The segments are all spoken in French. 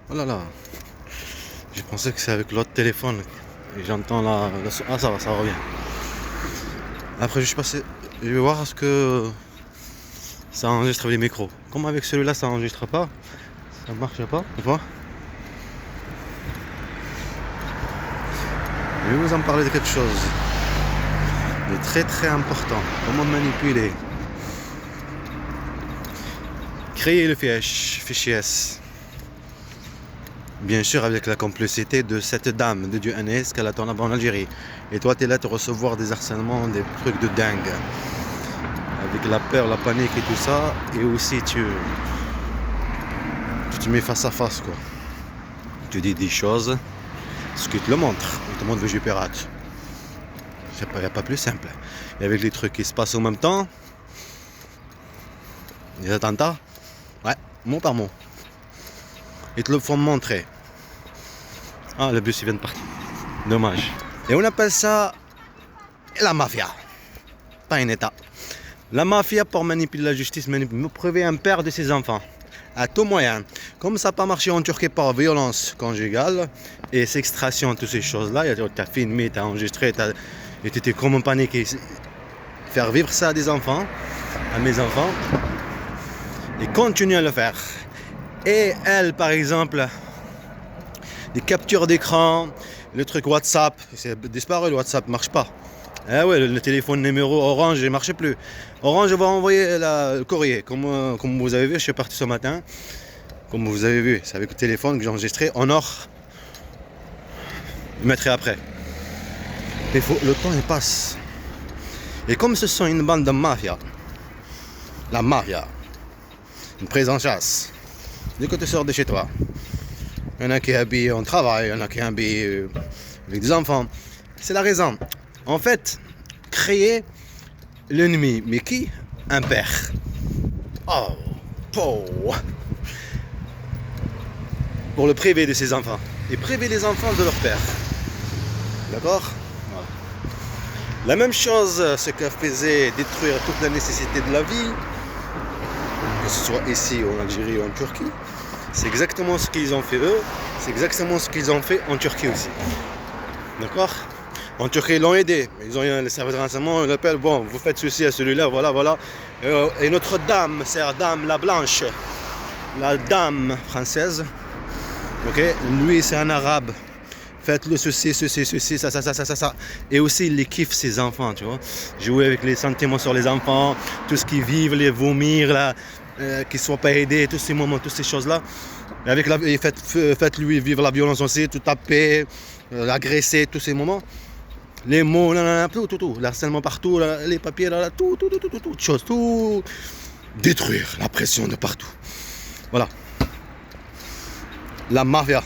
Oh là là, je pensais que c'est avec l'autre téléphone. Et j'entends Ah, ça revient. Après, je suis passé. Je vais voir ce que ça enregistre les micros. Comme avec celui-là, ça enregistre pas. Ça marche pas, tu vois. Je vais vous en parler de quelque chose de très très important. Comment manipuler. Créer le fichier S. Bien sûr, avec la complicité de cette dame de Dieu Agnès qu'elle attend là-bas en Algérie. Et toi, tu es là de recevoir des harcèlements, des trucs de dingue. Avec la peur, la panique et tout ça. Et aussi, tu te mets face à face, quoi. Tu dis des choses, ce qu'il te le montre. Il te montre que je suis pirate. Il n'y a pas plus simple. Et avec les trucs qui se passent en même temps, les attentats, ouais, mot par mot. Ils te le font montrer. Ah, le bus il vient de partir. Dommage. Et on appelle ça la mafia. Pas un état. La mafia pour manipuler la justice, prouver un père de ses enfants. À tout moyen. Comme ça n'a pas marché en Turquie par violence conjugale et sextration, toutes ces choses-là. Tu as filmé, tu as enregistré, et tu étais comme paniqué. Faire vivre ça à des enfants, à mes enfants, et continuer à le faire. Et elle, par exemple, des captures d'écran, le truc WhatsApp, c'est disparu, le WhatsApp ne marche pas. Ah ouais, le téléphone numéro Orange ne marchait plus. Orange va envoyer le courrier. Comme vous avez vu, je suis parti ce matin. Comme vous avez vu, c'est avec le téléphone que j'ai enregistré en or. Je mettrai après. Mais le temps il passe. Et comme ce sont une bande de mafia, la mafia, une prise en chasse, dès que tu sors de chez toi, il y en a qui habillent en travail, il y en a qui habillent avec des enfants. C'est la raison. En fait, créer l'ennemi. Mais qui? Un père. Oh, pour le priver de ses enfants. Et priver les enfants de leur père. D'accord? Voilà. La même chose, ce que faisait détruire toute la nécessité de la vie, que ce soit ici, en Algérie ou en Turquie, c'est exactement ce qu'ils ont fait eux, c'est exactement ce qu'ils ont fait en Turquie aussi. D'accord? En Turquie, ils l'ont aidé. Ils ont eu les services de renseignement, ils l'appellent, bon, vous faites ceci à celui-là, voilà. Et notre dame, sœur dame, la blanche, la dame française, ok? Lui, c'est un arabe. Faites-le ceci, ça. Et aussi, il kiffe ses enfants, tu vois. Jouer avec les sentiments sur les enfants, tout ce qu'ils vivent, les vomir, là, qu'ils ne soient pas aidés, tous ces moments, toutes ces choses-là. Et faites-lui vivre la violence aussi, tout taper, l'agresser, tous ces moments. Les mots, tout, l'harcèlement partout, les papiers, tout, chose, tout. Détruire la pression de partout. Voilà. La mafia.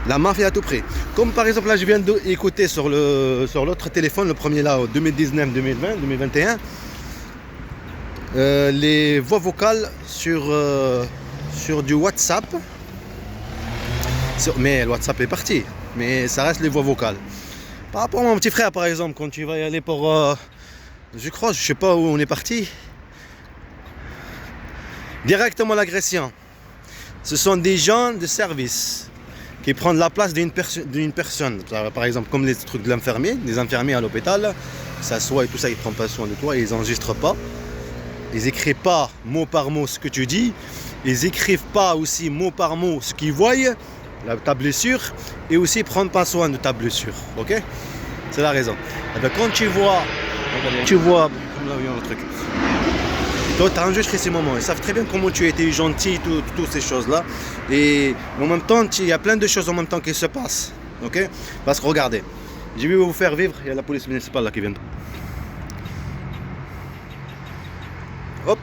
La mafia à tout prix. Comme par exemple, là, je viens d'écouter sur l'autre téléphone, le premier là, 2019, 2020, 2021, les voix vocales sur du WhatsApp. Mais le WhatsApp est parti. Mais ça reste les voix vocales. Par rapport à mon petit frère, par exemple, quand tu vas y aller pour... je sais pas où on est parti. Directement l'agression. Ce sont des gens de service qui prennent la place d'une personne. Par exemple, comme les trucs de l'infirmier, les infirmiers à l'hôpital, s'assoient et tout ça, ils ne prennent pas soin de toi, ils n'enregistrent pas. Ils n'écrivent pas mot par mot ce que tu dis. Ils n'écrivent pas aussi mot par mot ce qu'ils voient, ta blessure, et aussi prendre pas soin de ta blessure, ok? C'est la raison. Et bien, quand tu vois, comme là, le truc. Toi, tu as enregistré ces moments. Ils savent très bien comment tu étais gentil, toutes ces choses-là. Et en même temps, il y a plein de choses en même temps qui se passent, ok? Parce que regardez, je vais vous faire vivre. Il y a la police municipale là qui vient. Hop.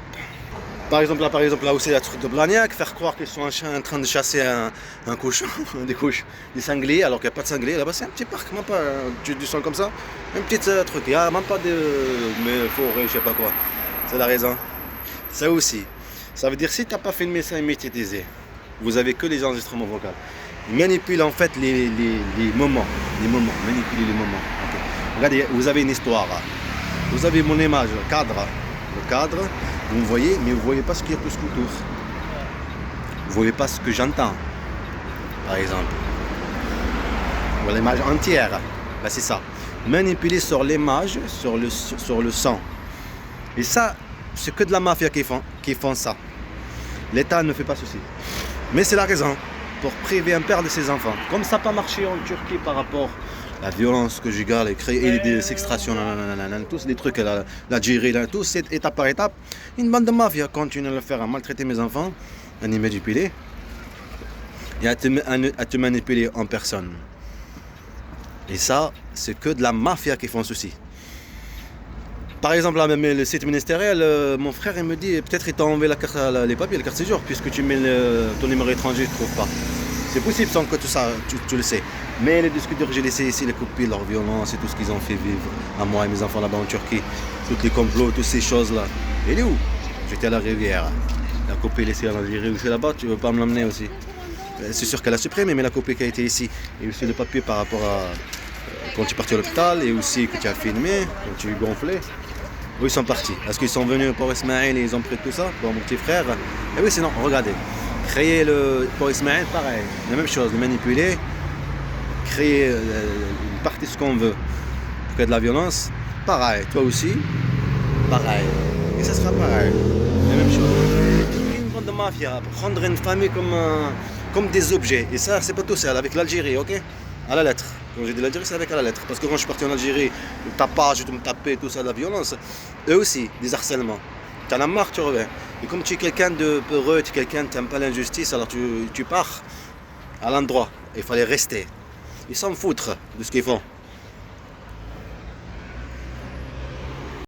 Par exemple, là aussi, il y a le truc de Blagnac, faire croire qu'ils sont en train de chasser un cochon, des sangliers, alors qu'il n'y a pas de sangliers. Là-bas, c'est un petit parc, même pas du son comme ça. Un petit truc, il n'y a même pas de forêt, je sais pas quoi. C'est la raison. Ça aussi. Ça veut dire, si tu n'as pas filmé ça et médiatisé, vous avez que les enregistrements vocaux. Manipule en fait les moments. Manipulez les moments. Okay. Regardez, vous avez une histoire. Vous avez mon image, le cadre. Vous voyez, mais vous ne voyez pas ce qu'il y a plus qu'autour. Vous voyez pas ce que j'entends, par exemple. Ou l'image entière. Ben, c'est ça. Manipuler sur l'image, sur le son. Et ça, c'est que de la mafia qui font ça. L'État ne fait pas ceci. Mais c'est la raison pour priver un père de ses enfants. Comme ça n'a pas marché en Turquie par rapport à la violence conjugale et créer des extractions, tous des trucs, l'Algérie, tout c'est étape par étape. Une bande de mafia continue à le faire, à maltraiter mes enfants, à les manipuler et à te manipuler en personne. Et ça, c'est que de la mafia qui font ceci. Par exemple, là, même le site ministériel, mon frère il me dit peut-être il t'a enlevé les papiers, la carte séjour, puisque tu mets ton numéro étranger, tu ne trouves pas. C'est possible sans que tout ça, tu le sais. Mais les discuteurs que j'ai laissés ici, les copies, leur violence et tout ce qu'ils ont fait vivre à moi et mes enfants là-bas en Turquie, tous les complots, toutes ces choses-là. Il est où? J'étais à la Rivière. La copie laissée en Algérie aussi là-bas, tu ne veux pas me l'emmener aussi? C'est sûr qu'elle a supprimé, mais la copie qui a été ici, et aussi le papier par rapport à quand tu es parti à l'hôpital, et aussi que tu as filmé, quand tu gonflais. Où ils sont partis? Est-ce qu'ils sont venus pour Ismaël et ils ont pris tout ça pour mon petit frère? Et oui, sinon, regardez. Créer pour Ismaël, pareil. La même chose, le manipuler, créer une partie de ce qu'on veut. Pour qu'il y ait de la violence, pareil. Toi aussi, pareil. Et ça sera pareil. La même chose. Une bande de mafia, prendre une famille comme des objets. Et ça, c'est pas tout seul, avec l'Algérie, ok? À la lettre. Quand j'ai dit l'Algérie, c'est avec à la lettre. Parce que quand je suis parti en Algérie, le tapage, tu me tapais, tout ça, la violence, eux aussi, des harcèlements. T'en as marre, tu reviens. Et comme tu es quelqu'un de peureux, tu es quelqu'un qui n'aime pas l'injustice, alors tu pars à l'endroit. Il fallait rester. Ils s'en foutent de ce qu'ils font.